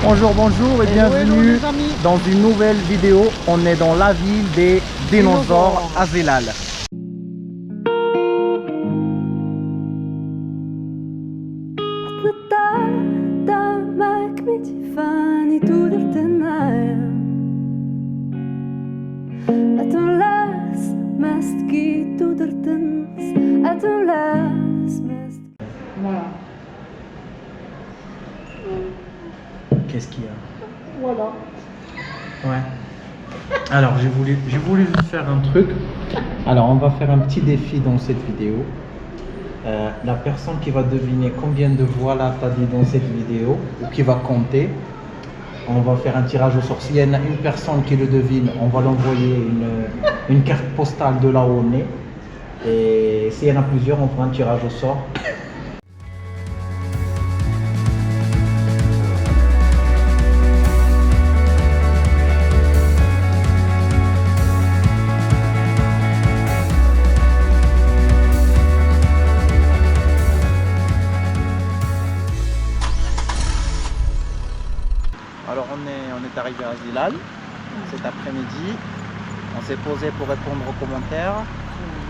Bonjour, bonjour et bienvenue les amis. dans une nouvelle vidéo. On est dans la ville des dinosaures à Zelal. Voilà. Qu'est-ce qu'il y a? Voilà. Ouais. Alors j'ai voulu faire un truc. Alors on va faire un petit défi dans cette vidéo. La personne qui va deviner combien de voilà t'as dit dans cette vidéo ou qui va compter, on va faire un tirage au sort. S'il y en a une personne qui le devine, on va l'envoyer une carte postale de là où on est. Et s'il y en a plusieurs, on fera un tirage au sort. Alors on est arrivé à Zelal cet après-midi. On s'est posé pour répondre aux commentaires.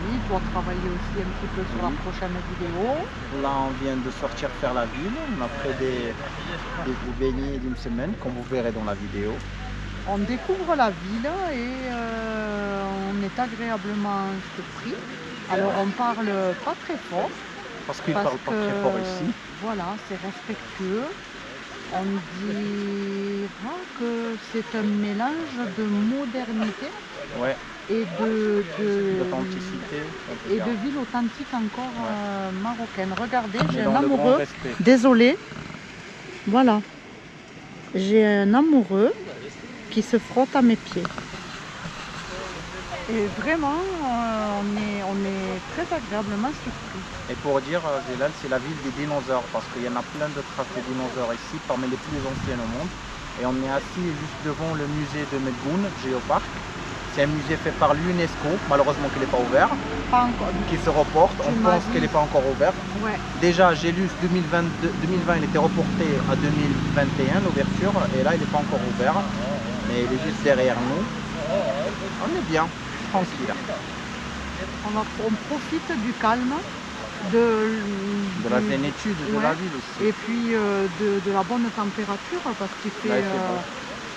Oui, pour travailler aussi un petit peu sur la prochaine vidéo. Là on vient de sortir faire la ville. On a fait des beignets d'une semaine, comme vous verrez dans la vidéo. On découvre la ville et on est agréablement surpris. Alors on parle pas très fort. Parce qu'ils ne parlent pas très fort ici. Voilà, c'est respectueux. On dira que c'est un mélange de modernité Ouais, et d'authenticité. et de ville authentique encore marocaine. Regardez, Mais j'ai dans un le grand amoureux. respect. Désolé. Voilà. J'ai un amoureux qui se frotte à mes pieds. Et vraiment, on est très agréablement surpris. Et pour dire, Zelal, c'est la ville des dinosaures, parce qu'il y en a plein de traces de dinosaures ici, parmi les plus anciennes au monde. Et on est assis juste devant le musée de Medgoun, Géoparc. C'est un musée fait par l'UNESCO, malheureusement qu'il n'est pas ouvert, Pas encore. qui se reporte. On pense qu'elle n'est pas encore ouverte. Ouais. Déjà, j'ai lu 2020, il était reporté à 2021, l'ouverture, et là, il n'est pas encore ouvert. Mais il est juste derrière nous. On est bien, tranquille. On profite du calme, de la zénitude de la ville aussi. Et puis de la bonne température parce qu'il fait, Là,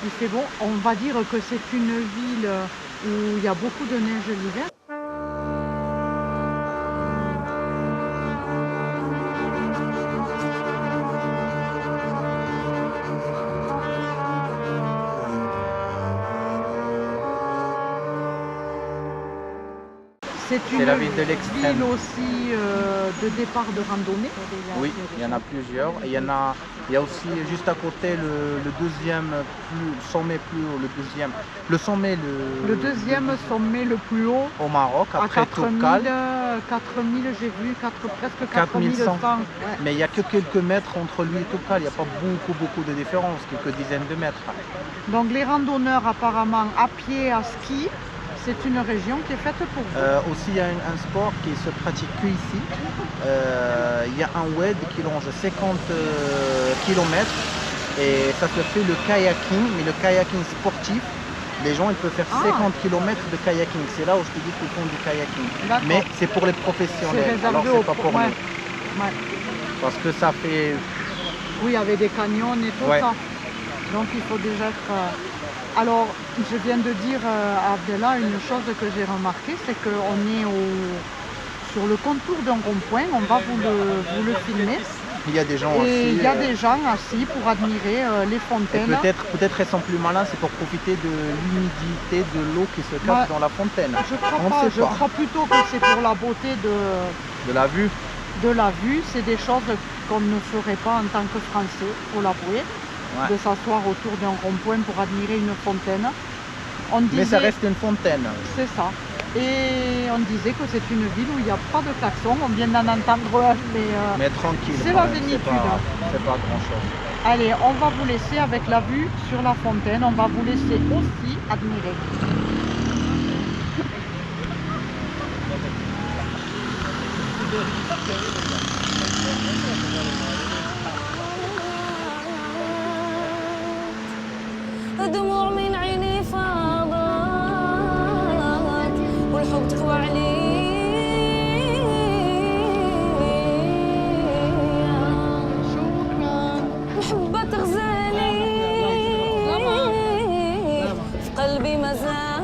il fait bon. On va dire que c'est une ville où il y a beaucoup de neige l'hiver. C'est la ville de l'extrême. Ville aussi de départ de randonnée. Oui, il y en a plusieurs. Et il y a aussi juste à côté le deuxième sommet plus haut, le deuxième sommet le plus haut au Maroc, après à 4000, Toubkal. 4000 j'ai vu, presque 4100. 4100. Ouais. Mais il n'y a que quelques mètres entre lui et Toubkal, il n'y a pas beaucoup de différence, quelques dizaines de mètres. Donc les randonneurs apparemment à pied, à ski, c'est une région qui est faite pour vous. Aussi il y a un sport qui se pratique que ici. Il y a un WED qui longe 50 km et ça se fait le kayaking, mais le kayaking sportif. Les gens ils peuvent faire 50 km de kayaking. C'est là où je te dis qu'ils font du kayaking. Mais c'est pour les professionnels, alors c'est pas pour nous. Ouais. Parce que ça fait... Oui, avec des canyons et tout ça. Donc il faut déjà être... Alors, je viens de dire à Abdellah une chose que j'ai remarqué, c'est qu'on est sur le contour d'un rond-point, on va vous le filmer. Il y a des gens et assis. Il y a des gens assis pour admirer les fontaines. Peut-être elles sont plus malins, c'est pour profiter de l'humidité de l'eau qui se cache dans la fontaine. Je crois pas, je crois plutôt que c'est pour la beauté de la vue. De la vue, c'est des choses qu'on ne ferait pas en tant que Français, pour l'avouer. Ouais. De s'asseoir autour d'un rond-point pour admirer une fontaine. Mais ça reste une fontaine. C'est ça. Et on disait que c'est une ville où il n'y a pas de klaxon. On vient d'en entendre un, mais tranquille. C'est la zénitude. C'est pas grand-chose. Allez, on va vous laisser avec la vue sur la fontaine. On va vous laisser aussi admirer. دموع من عيني فاضت والحب تقوى عليا محبة تغزالي في قلبي مازال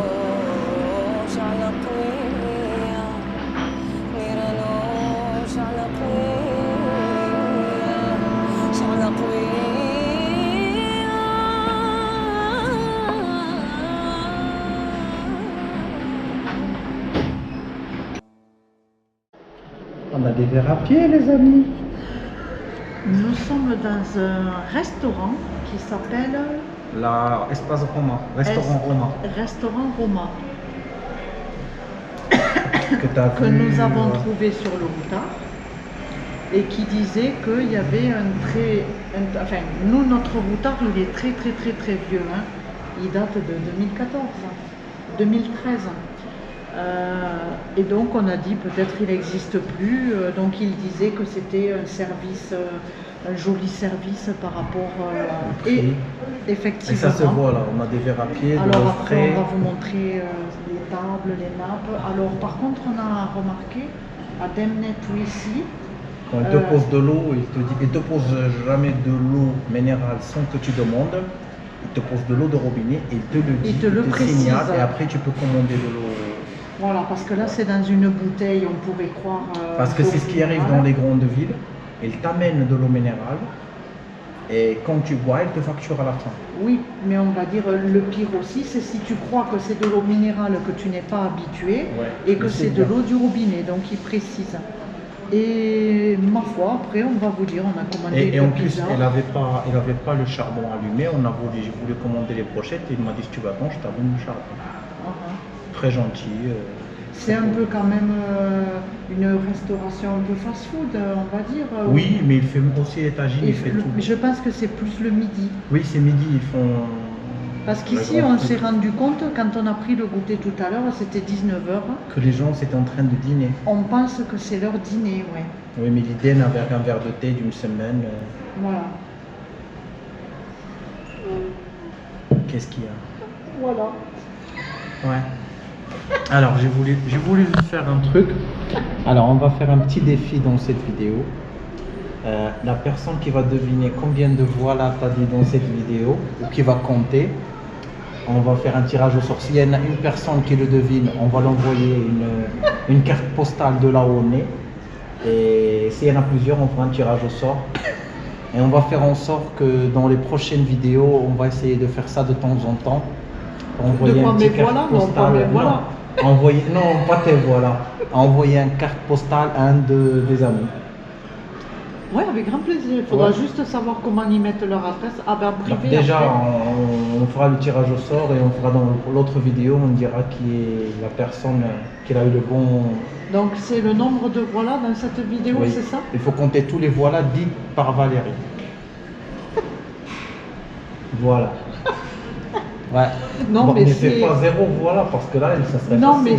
ميرانوش على قوية ميرانوش على قوية شعلة قوية On a des verres à pied, les amis. Nous sommes dans un restaurant qui s'appelle La Espace Roma, restaurant Roma. Restaurant Roma, Que nous avons trouvé sur le routard et qui disait qu'il y avait enfin, nous, notre routard, il est très vieux. Hein. Il date de 2014, 2013. Et donc on a dit peut-être il n'existe plus, donc il disait que c'était un service, un joli service par rapport et effectivement. Et ça se voit là, on a des verres à pied, de Alors l'eau après frais. on va vous montrer les tables, les nappes. Alors par contre on a remarqué à Demnet ici, Quand il te pose de l'eau, il te pose jamais de l'eau minérale sans que tu demandes. Il te pose de l'eau de robinet et il te le dit, te le précise. signale et après tu peux commander de l'eau. voilà, parce que là c'est dans une bouteille, on pourrait croire. Parce que c'est ce qui arrive dans les grandes villes. Il t'amène de l'eau minérale et quand tu bois, il te facture à la fin. Oui, mais on va dire le pire aussi, c'est si tu crois que c'est de l'eau minérale que tu n'es pas habitué et que mais c'est de bien. l'eau du robinet, donc il précise. Et ma foi, après on va vous dire, on a commandé Et deux en plus, pizzas. elle avait pas le charbon allumé. J'ai voulu commander les brochettes et il m'a dit si tu vas je t'allume le charbon. Très gentil. C'est un peu quand même une restauration un peu fast-food, on va dire. Oui, mais il fait aussi les tagines, il fait tout. Je pense que c'est plus le midi. Oui, c'est midi, ils font. Parce qu'ici, on s'est rendu compte, quand on a pris le goûter tout à l'heure, c'était 19h. Que les gens étaient en train de dîner. On pense que c'est leur dîner, ouais. Oui, mais l'idée avec un verre de thé d'une semaine. Voilà. Qu'est-ce qu'il y a? Voilà. Ouais. Alors, j'ai voulu faire un truc. Alors, on va faire un petit défi dans cette vidéo. La personne qui va deviner combien de voilà t'as dit dans cette vidéo, ou qui va compter, on va faire un tirage au sort. S'il y en a une personne qui le devine, on va l'envoyer une carte postale de là où on est. Et s'il y en a plusieurs, on fera un tirage au sort. Et on va faire en sorte que dans les prochaines vidéos, on va essayer de faire ça de temps en temps. Envoyer un petit carte postale. Voilà. Envoyer, non, pas tes voilà. Envoyer une carte postale à un des amis. Ouais, avec grand plaisir. Il faudra Ouais. juste savoir comment y mettre leur adresse. Ah ben Donc privé. déjà, après. on fera le tirage au sort et on fera dans l'autre vidéo, on dira qui est la personne qui a eu le bon. Donc c'est le nombre de voilà dans cette vidéo, Oui. c'est ça? Il faut compter tous les voilà dits par Valérie. Voilà. Ouais. Non, Bon, mais c'est c'est- pas zéro voilà parce que là, ça serait Non, facile.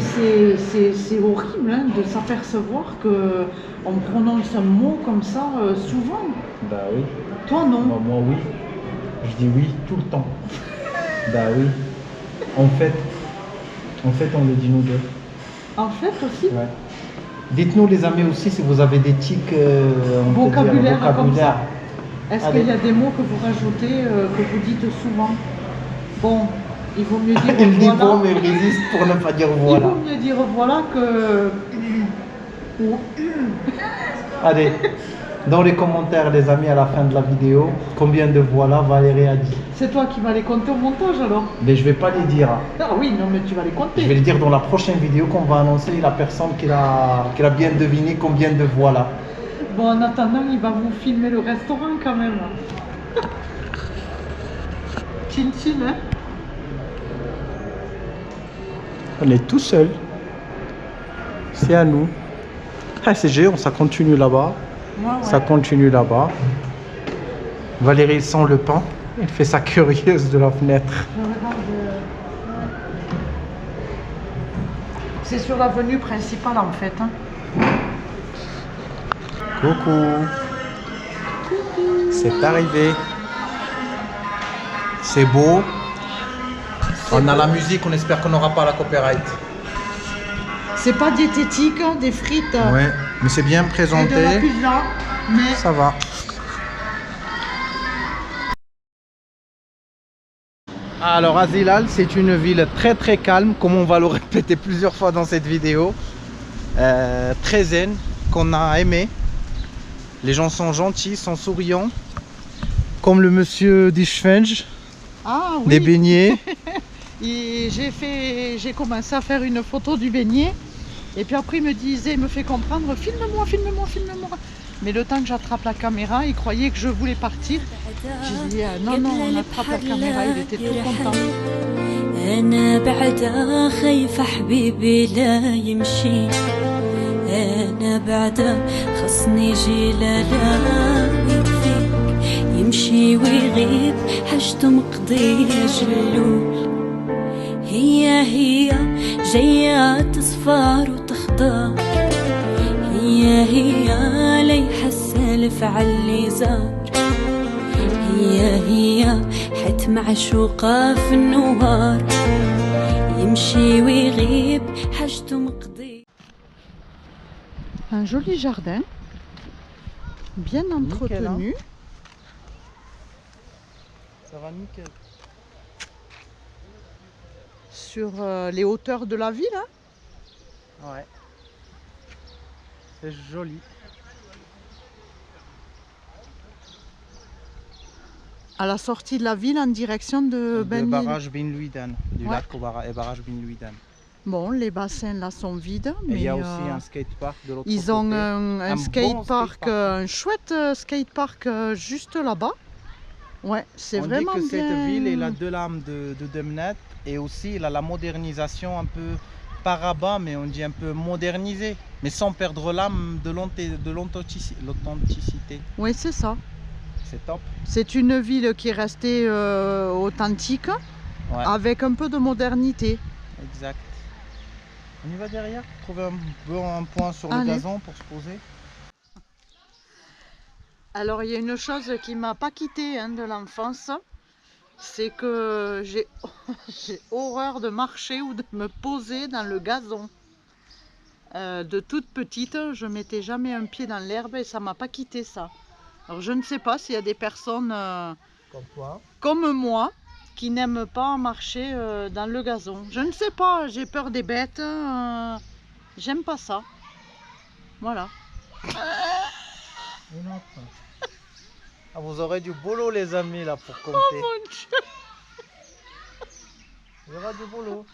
mais c'est horrible hein, de s'apercevoir que on prononce un mot comme ça souvent. Bah oui. Toi non? Moi oui. Je dis oui tout le temps. Bah oui. En fait, on le dit nous deux. En fait aussi. Ouais. Dites-nous les amis aussi si vous avez des tics on peut dire, Vocabulaire comme vocabulaire. Est-ce Allez. qu'il y a des mots que vous rajoutez, que vous dites souvent? Bon, il vaut mieux dire Il dit voilà. bon mais il résiste pour ne pas dire Il voilà. vaut mieux dire voilà que. Ou- Allez, dans les commentaires les amis à la fin de la vidéo, combien de voilà Valérie a dit. C'est toi qui vas les compter au montage alors? Mais je vais pas les dire. Ah oui, non mais tu vas les compter. Je vais les dire dans la prochaine vidéo qu'on va annoncer la personne qui a bien deviné combien de voilà. Bon, en attendant, il va vous filmer le restaurant quand même. Chin chin, hein? On est tout seul. C'est à nous. Ah, c'est géant, ça continue là-bas. Ouais, ouais. Ça continue là-bas. Valérie sent le pain. Elle fait sa curieuse de la fenêtre. Je regarde, C'est sur l'avenue principale en fait. Hein. Coucou. C'est arrivé. C'est beau. On a la musique, on espère qu'on n'aura pas la copyright. C'est pas diététique, hein, des frites. Ouais, mais c'est bien Et de la présenté. pizza, mais Ça va. Alors Azilal, c'est une ville très très calme, comme on va le répéter plusieurs fois dans cette vidéo. Très zen, qu'on a aimé. Les gens sont gentils, sont souriants. Comme le monsieur d'Ishfenge, ah des oui. beignets. Et j'ai commencé à faire une photo du beignet. Et puis après, il me fait comprendre, filme-moi, filme-moi, filme-moi. Mais le temps que j'attrape la caméra, il croyait que je voulais partir. J'ai dit, non, non, on attrape la caméra, il était tout content. أنا بعدا خايفة حبيبي لا يمشي أنا بعدا خصني يجي لا يكفيك يمشي ويغيب حاجته مقضية جلول هي جاية تصفر وتخضر هي ليحس الفعل اللي زار هي حت معشوقة في النوار يمشي ويغيب حاجته مقضي. Un joli jardin, bien Nickel, hein. entretenu. Ça va nickel. Sur les hauteurs de la ville. Hein. Ouais. C'est joli. À la sortie de la ville en direction de Le Ben barrage Bin Louidan, du Ouais. lac au barrage Bin Louidan. Bon, les bassins là sont vides, Et il mais y a aussi un skatepark de l'autre côté. ils ont un bon skatepark, skatepark. un chouette skatepark juste là-bas. Ouais, c'est On vraiment dit que bien. cette ville elle a deux lames de Demnet et aussi elle a la modernisation un peu par rabat, mais on dit un peu modernisée, mais sans perdre l'âme de l'authenticité. Oui, c'est ça. C'est top. C'est une ville qui est restée authentique, Ouais, avec un peu de modernité. exact. On y va derrière, trouver un point sur le Allez. gazon pour se poser. Alors, il y a une chose qui m'a pas quittée hein, de l'enfance, c'est que j'ai horreur de marcher ou de me poser dans le gazon. De toute petite, je mettais jamais un pied dans l'herbe et ça m'a pas quitté ça. Alors, je ne sais pas s'il y a des personnes Comme toi. comme moi qui n'aiment pas marcher dans le gazon. Je ne sais pas, j'ai peur des bêtes, j'aime pas ça. Voilà. Une autre. Ah, vous aurez du boulot les amis là pour compter. Oh mon Dieu. Il y aura du boulot.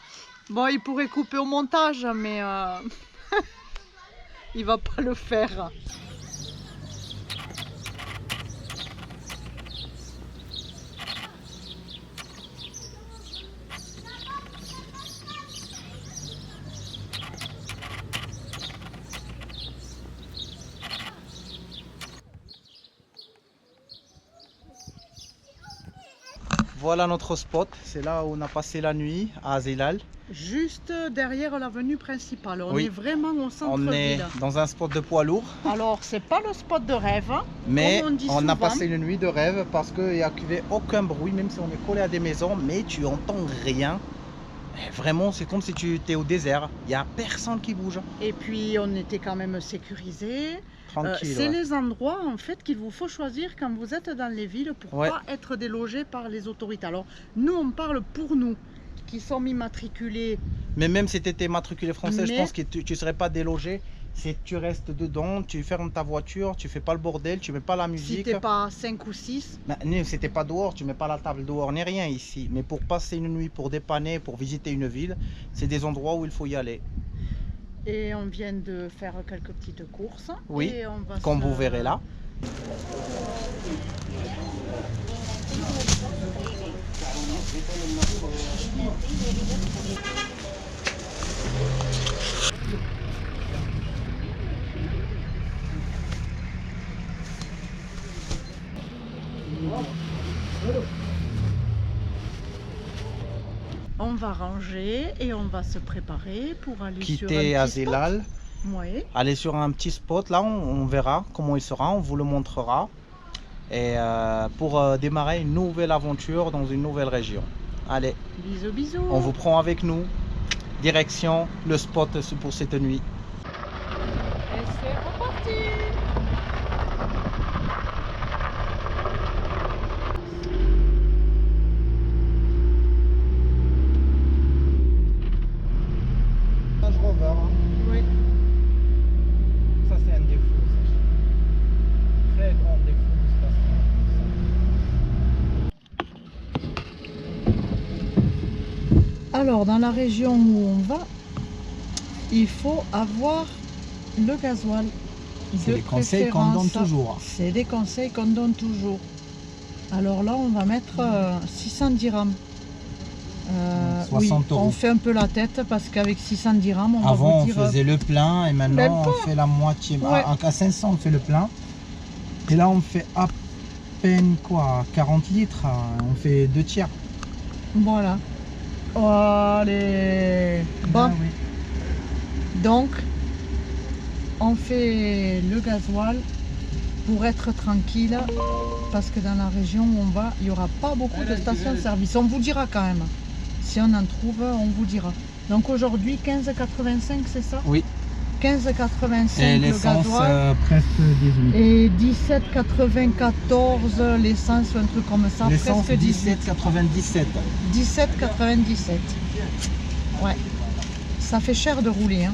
Bon, il pourrait couper au montage, mais il va pas le faire. Voilà notre spot, c'est là où on a passé la nuit à Azilal. Juste derrière l'avenue principale. On Oui. est vraiment au On est centre-ville. dans un spot de poids lourd, Alors, c'est pas le spot de rêve, hein, mais comme on dit on a souvent. passé une nuit de rêve parce qu'il n'y a aucun bruit, même si on est collé à des maisons, mais tu entends rien. Et vraiment, c'est comme si tu étais au désert. Il n'y a personne qui bouge. Et puis, on était quand même sécurisés. Tranquille. C'est ouais. les endroits en fait qu'il vous faut choisir quand vous êtes dans les villes pour Ouais. pas être délogé par les autorités. Alors, nous, on parle pour nous qui sommes immatriculés. Mais même si tu étais matriculé français, je Mais- pense que tu ne serais pas délogé. Si tu restes dedans, tu fermes ta voiture, tu fais pas le bordel, tu mets pas la Si musique. t'es pas 5 ou 6, Non, c'était pas dehors, tu mets pas la table dehors, ni rien ici. Mais pour passer une nuit, pour dépanner, pour visiter une ville, c'est des endroits où il faut y aller. et on vient de faire quelques petites courses. Oui, et on va comme se- vous verrez là. On va ranger et on va se préparer pour aller sur un Quitter petit Azilal. spot. Oui. Allez sur un petit spot, là on verra comment il sera, on vous le montrera. Et pour démarrer une nouvelle aventure dans une nouvelle région. Allez, Bisous, bisous. on vous prend avec nous. Direction le spot pour cette nuit. Et c'est reparti. Range Rover, hein. Oui. Ça c'est un défaut. Ça. Très grand défaut de station. Alors, dans la région où on va, il faut avoir le gasoil. C'est de les conseils qu'on donne préférence. toujours. C'est des conseils qu'on donne toujours. Alors là, on va mettre 600 dirhams. 60 euros. On fait un peu la tête parce qu'avec 600 dirhams, on Avant va on vous dire... faisait le plein et Même maintenant pas. on fait la moitié. Ouais. À 500 on fait le plein. Et là on fait à peine quoi, 40 litres. On fait 2 tiers. Voilà. Allez. Bon, Ah oui. donc, on fait le gasoil pour être tranquille parce que dans la région où on va, il n'y aura pas beaucoup de stations-service. On vous dira quand même. Si on en trouve, on vous dira. Donc aujourd'hui, 15,85, c'est ça? Oui. 15,85 Et le l'essence gasoil. presque 18. Et 17,94 l'essence ou un truc comme ça. L'essence Presque 18. 17,97. 17,97. Ouais. Ça fait cher de rouler. Hein.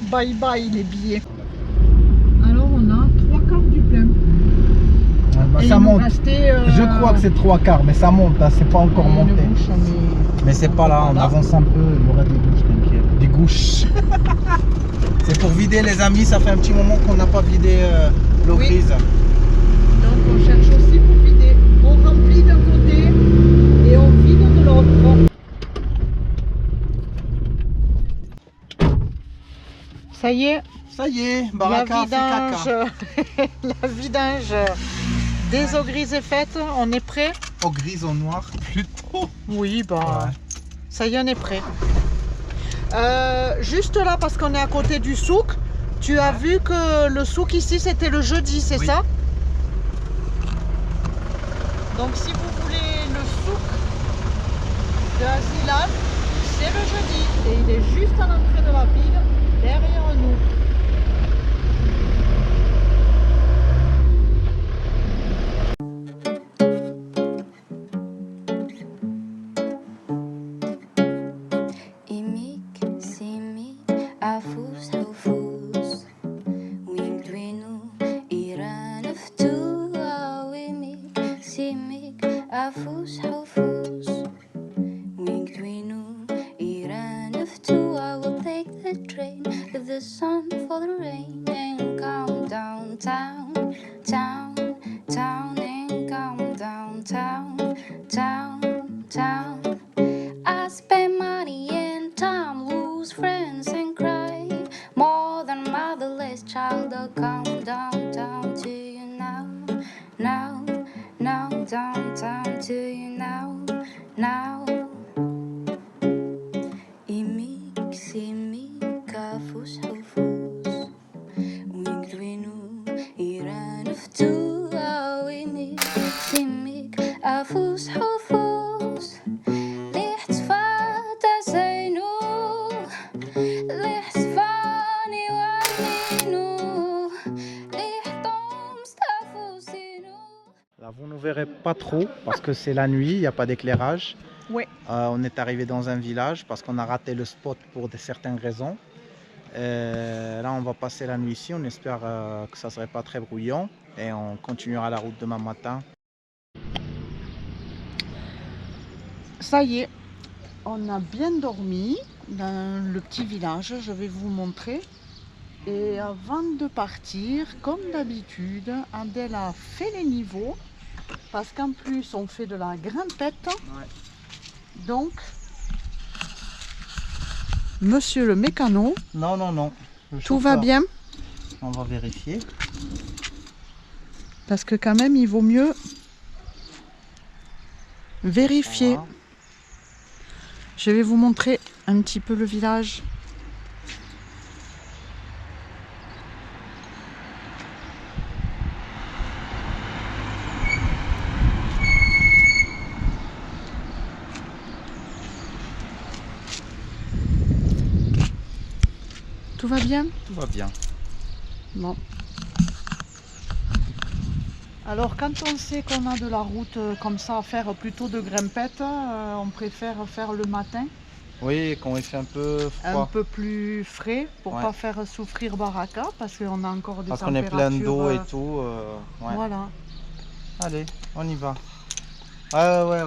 Bye bye les billets. Alors on a 3/4 du plein. Et Ça il nous monte. restait, Je crois que c'est 3/4, mais ça monte, hein, c'est pas encore une monté. bouche, Mais c'est pas là, on Voilà. avance un peu, il y aura des gouches, t'inquiète. Des gouches. C'est pour vider les amis, ça fait un petit moment qu'on n'a pas vidé l'eau Oui. grise. Donc on cherche aussi pour vider. On remplit d'un côté et on vide de l'autre. Ça y est, Ça y est, la Baraka fait vidange, caca. la vidange des eaux grises est faite. On est prêt? Au gris, au noir, plutôt. Oui, bah, Ouais. ça y est, on est prêt. Juste là, parce qu'on est à côté du souk, tu as vu que le souk ici, c'était le jeudi, c'est Oui. ça? Donc si vous voulez le souk de Azilan, c'est le jeudi. Et il est juste à l'entrée de la ville, derrière nous. إيميك سيمي عفوس حفوس ويدوينو إيران فتوى ويميك سيميك عفوس حفوس ويدوينو إيران فتوى. We'll take the train with the sun for the rain and come downtown, town, town and come downtown, town, town. I spend money and time, lose friends and cry more than motherless child. I'll come downtown to you now, now, now, downtown to you now, now. إيميك سيميك عفوس حفوس ويقدوينو إيران فتوى ويميك سيميك عفوس حفوس ليح تفاتا زينو ليح سفاني وعنينو ليح طوم ستافوسينو. Là, vous ne verrez pas trop parce que c'est la nuit, il n'y a pas d'éclairage. Oui. On est arrivé dans un village parce qu'on a raté le spot pour certaines raisons. Là, on va passer la nuit ici. On espère que ça ne serait pas très bruyant et on continuera la route demain matin. Ça y est, on a bien dormi dans le petit village, je vais vous montrer. Et avant de partir, comme d'habitude, Abdel a fait les niveaux, parce qu'en plus on fait de la grimpette. Donc, monsieur le mécano, Non, non, non. Le tout va chauffeur, bien, On va vérifier. parce que quand même il vaut mieux vérifier. Voilà. Je vais vous montrer un petit peu le village. Tout va bien? Tout va bien. Bon. Alors quand on sait qu'on a de la route comme ça à faire plutôt de grimpette, on préfère faire le matin. Oui, quand il fait un peu froid. Un peu plus frais pour Ouais. pas faire souffrir Baraka parce qu'on a encore des Parce qu'on températures. est plein d'eau et tout. Ouais. Voilà. Allez, on y va. Ouais,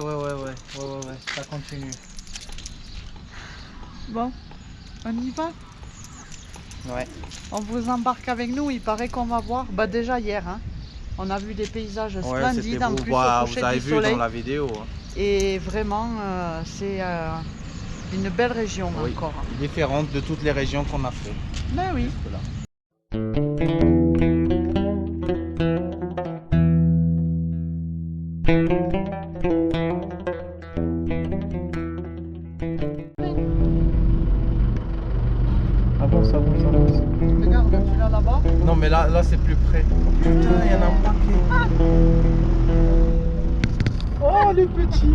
ça continue. Bon, on y va. Ouais. On vous embarque avec nous, il paraît qu'on va voir. Bah déjà hier, hein, on a vu des paysages Ouais, splendides en plus au coucher vous avez du vu soleil. dans la vidéo. Hein. Et vraiment, c'est une belle région Oui. encore. Différente de toutes les régions qu'on a fait. Ben oui. Jusque-là. Ah bon, ça avance. Regarde, tu l'as là-bas. Non, mais là c'est plus près. Putain, il y en a un paquet. Oh, le petit.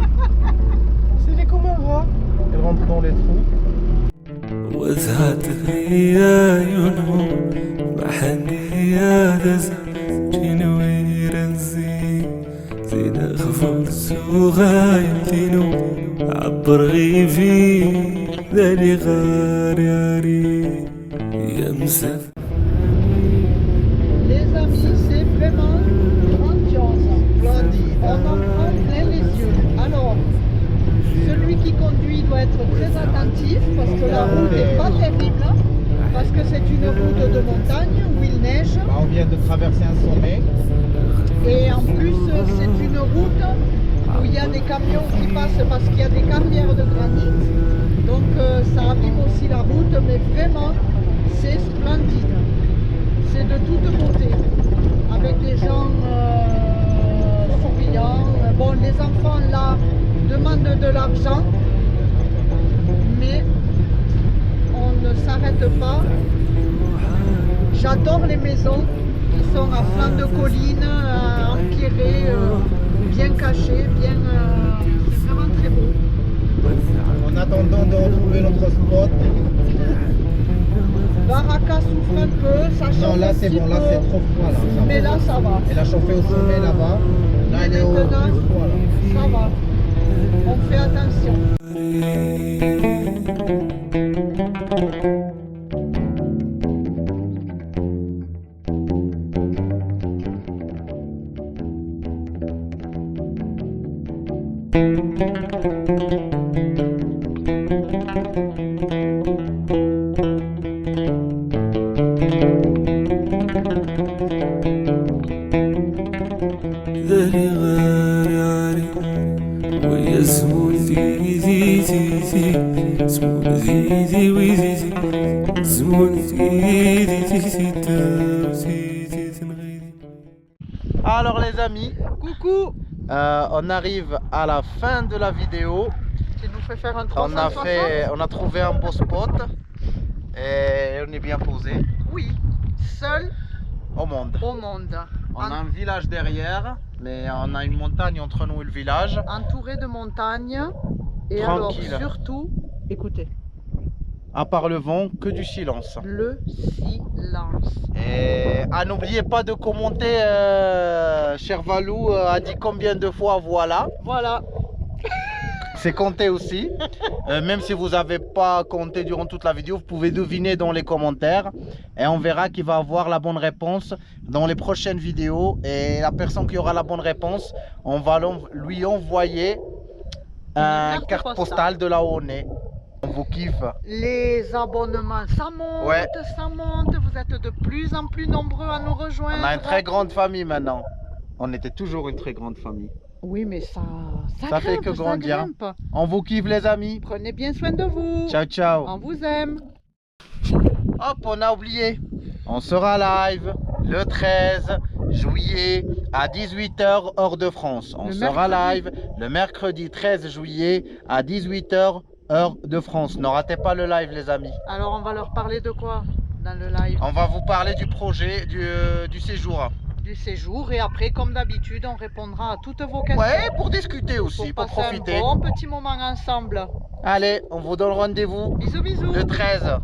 C'est les comme un rat. Il rentre dans les trous. وزهت هي عيونهم محني يا دزا جنوير الزين زين غفور سوغايتينو عبر غيفي ذالي غار ياري يا مسافر. Les amis, c'est vraiment grandiose. On en prend plein les yeux. Alors, celui qui conduit doit être très attentif parce que la route n'est pas terrible. Parce que c'est une route de montagne où il neige. Là, on vient de traverser un sommet. Et en plus, c'est une route où il y a des camions qui passent parce qu'il y a des carrières de granit. Donc ça abîme aussi la route, mais vraiment, c'est splendide. C'est de toutes côtés, avec des gens souriants. Bon, les enfants là demandent de l'argent, mais on ne s'arrête pas. J'adore les maisons qui sont à flanc de colline, empierrées, bien cachées, bien. C'est vraiment très beau. En attendant de retrouver notre spot. Baraka souffre un peu, ça chauffe Non, là un c'est petit bon, là peu, c'est trop froid. Là, ça mais va. là ça va. Elle a chauffé au sommet là-bas. Là, elle est au plus Maintenant, froid. Là. ça va. On fait attention. ذالي غار ياري ويا زمون زيدي زيدي زمون زيدي ويزيدي زمون زيدي زيدي زيدي تنغيدي. Alors les amis, Coucou, on arrive à la fin de la vidéo. tu nous fais faire un 360? On a trouvé un beau spot et on est bien posé Oui, seul au monde. au monde. On a un village derrière, mais on a une montagne entre nous et le village. Entouré de montagnes. Et Tranquille. alors surtout, écoutez, À part le vent, que du silence. le silence. Et n'oubliez pas de commenter, cher Valou a dit combien de fois voilà. Voilà. C'est compté aussi. Même si vous n'avez pas compté durant toute la vidéo, vous pouvez deviner dans les commentaires. Et on verra qui va avoir la bonne réponse dans les prochaines vidéos. Et la personne qui aura la bonne réponse, on va lui envoyer une carte postale de là où on est. On vous kiffe. Les abonnements, ça monte, Ouais. ça monte. Vous êtes de plus en plus nombreux à nous rejoindre. On a une très grande famille maintenant. On était toujours une très grande famille. Oui, mais ça Ça fait grimpe, que grandir. ça grimpe. On vous kiffe les amis. Prenez bien soin de vous. Ciao ciao. On vous aime. Hop, on a oublié. On sera live le 13 juillet à 18 h heure de France. On Le sera mercredi. live le mercredi 13 juillet à 18 h heure de France. Ne ratez pas le live les amis. Alors, on va leur parler de quoi dans le live? On va vous parler du projet du séjour. Du séjour. Et après, comme d'habitude, on répondra à toutes vos questions. Ouais, pour discuter aussi, pour passer profiter. un bon petit moment ensemble. Allez, on vous donne rendez-vous Bisous, bisous. le 13.